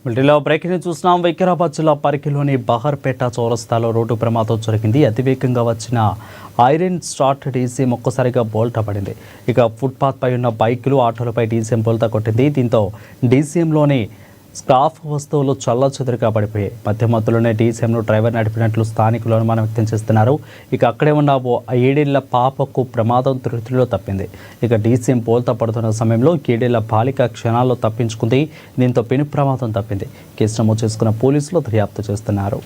మిలిటరీలో బ్రేకింగ్ చూస్తున్నాం. వికారాబాద్ జిల్లా పరికిలోని బహర్పేట చౌరస్తాలో రోడ్డు ప్రమాదం జరిగింది. అతివేగంగా వచ్చిన ఐరన్ స్టార్ట్ డీసీఎం ఒక్కసారిగా బోల్తా పడింది. ఇక ఫుట్పాత్ పై ఉన్న బైకులు, ఆటోలపై డీసీఎం బోల్తా కొట్టింది. దీంతో డీసీఎంలోని స్క్రాప్ వస్తువులు చల్లచెదురుగా పడిపోయాయి. మధ్యలోనే డీసీఎంను డ్రైవర్ నడిపినట్లు స్థానికులు అనుమానం వ్యక్తం చేస్తున్నారు. ఇక అక్కడే ఉన్న ఓ 7 ఏళ్ల పాపకు ప్రమాదం త్రుటిలో తప్పింది. ఇక డీసీఎం బోల్తా పడుతున్న సమయంలో 7 ఏళ్ల బాలిక క్షణాల్లో తప్పించుకుంది. దీంతో పెను ప్రమాదం తప్పింది. కేసు నమోదు చేసుకున్న పోలీసులు దర్యాప్తు చేస్తున్నారు.